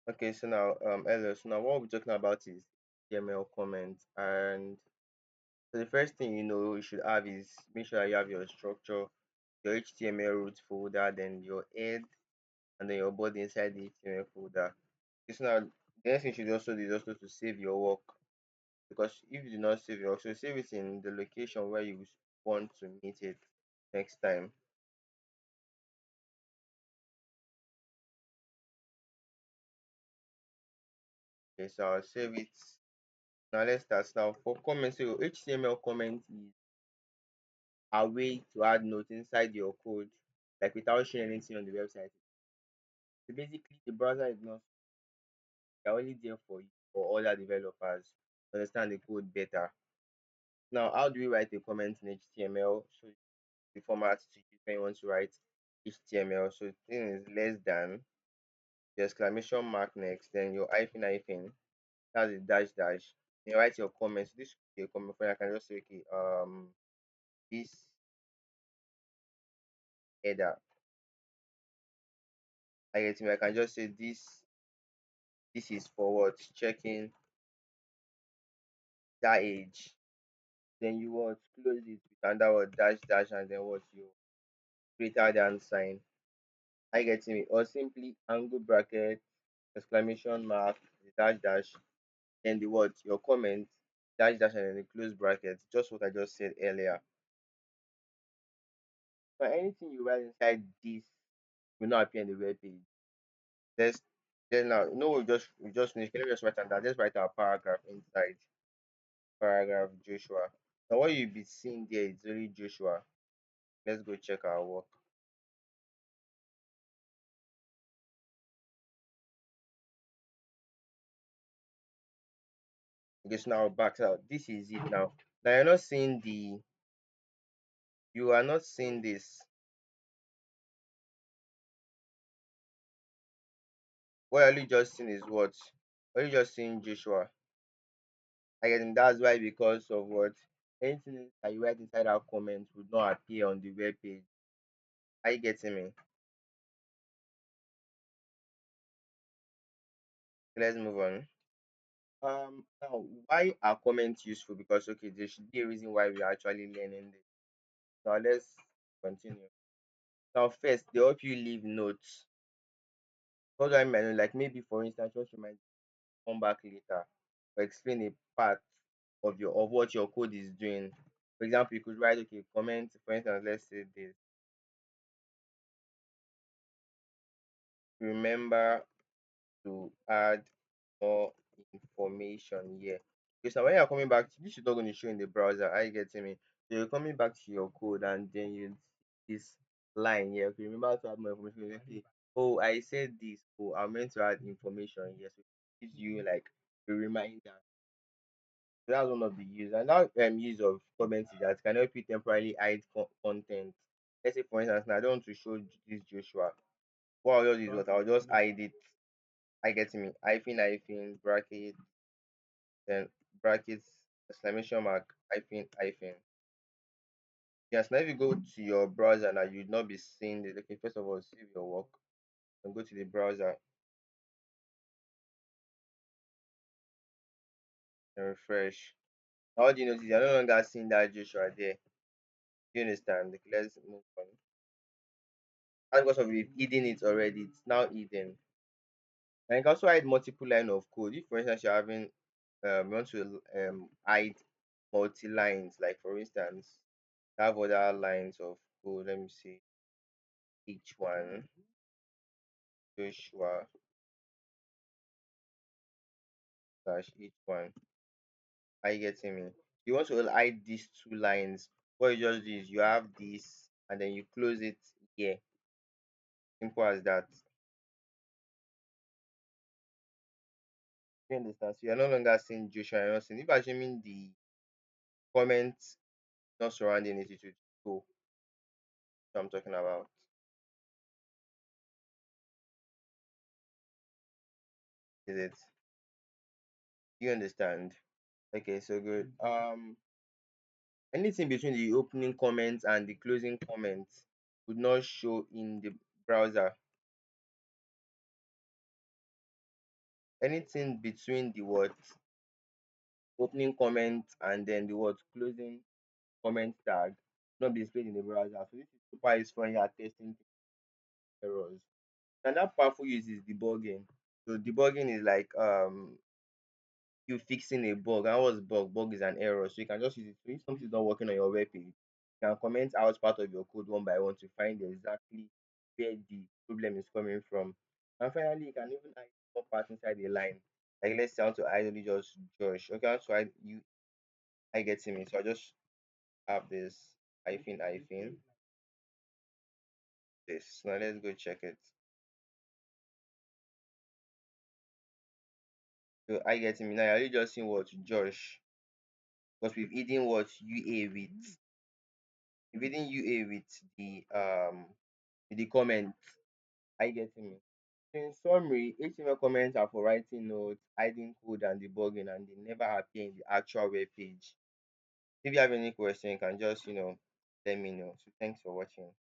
Okay, so now, Elliot, so now what we're talking about is HTML comments. And so the first thing you should have is make sure that you have your structure, your HTML root folder, then your head, and then your body inside the HTML folder. It's now the next thing you should also do is also to save your work, because if you do not save your work, so save it in the location where you want to meet it next time. Okay, so I'll save it. Now let's start. Now for comments, so your HTML comment is a way to add notes inside your code, like without showing anything on the website. So basically, the browser is not they're only there for you or other developers to understand the code better. Now, how do we write a comment in HTML? So the format to use when you want to write HTML. So the thing is less than the exclamation mark next, then your hyphen hyphen, that's a dash dash. Then you write your comments. This should be a comment for you. I can just say, okay, this header. I get me. I can just say this is for what? Checking that age. Then you what? Close it with under what dash dash and then what you greater than sign. I get me. Or simply angle bracket, exclamation mark, the dash dash, then the what? Your comment, dash dash and then the close bracket. Just what I just said earlier. So anything you write inside this will not appear in the web page. There's then now no we just finish. Let me just write on that. Let's write our paragraph inside. Paragraph Joshua. Now what you'll be seeing there is really Joshua. Let's go check our work. Okay, so now back out. This is it now. Now you are not seeing this. What are you just seeing is what? Are you just seeing Joshua? I guess that's why because of what anything that you write inside our comment would not appear on the web page. Are you getting me? Let's move on. Now why are comments useful? Because okay, there should be a reason why we are actually learning this. Now let's continue. Now first, they help you leave notes. What do I mean? Like maybe for instance, just remind come back later or explain a part of what your code is doing. For example, you could write okay, comment for instance, let's say this. Remember to add more information here. Because now when you're coming back, this is not going to show in the browser. Are you getting me? So you're coming back to your code and then you see this line here. Okay, remember to add more information. You say, oh, I said this. Oh, I meant to add information. Yes, so it gives you like a reminder. So that's one of the use. And that use of comments is that can help you temporarily hide content. Let's say for instance, now I don't want to show this Joshua. What I'll just do is what I'll just hide it. I get me hyphen hyphen bracket then brackets exclamation mark hyphen hyphen. Yes, now if you go to your browser now you'd not be seeing the okay, first of all save your work and go to the browser and refresh. Now what do you notice? You're no longer seeing that Joshua there. Do you understand? Like, let's move on. And because of we've hidden it already, it's now hidden. And you can also hide multiple line of code. If for instance you're having you want to hide multi lines, like for instance, have other lines of code. Let me see each one. Joshua slash each one. Are you getting me? You want to hide these two lines. What you just do is you have this and then you close it here. Simple as that. You understand? So you're no longer seeing Joshua, you're not seeing if assuming the comments not surrounding it, it would go. So I'm talking about. Is it? You understand? Okay, so good. Anything between the opening comments and the closing comments would not show in the browser. anything between the word opening comment and then the word closing comment tag not be displayed in the browser. So this is super useful when you are testing errors. Another powerful use is debugging. So debugging is like you fixing a bug. And what's bug? Bug is an error. So you can just use it. So if something is not working on your web page, you can comment out part of your code one by one to find exactly where the problem is coming from. And finally, you can even hide one part inside a line. Like let's say I want to hide only just Josh. Okay, I want to hide you. I get me. So I just have this hyphen this. Now let's go check it. So I get me. Now you just seen what Josh because we've hidden what UA with. We've hidden UA with the comment. I get me. In summary, HTML comments are for writing notes, hiding code, and debugging, and they never appear in the actual web page. If you have any question, you can just let me know. So thanks for watching.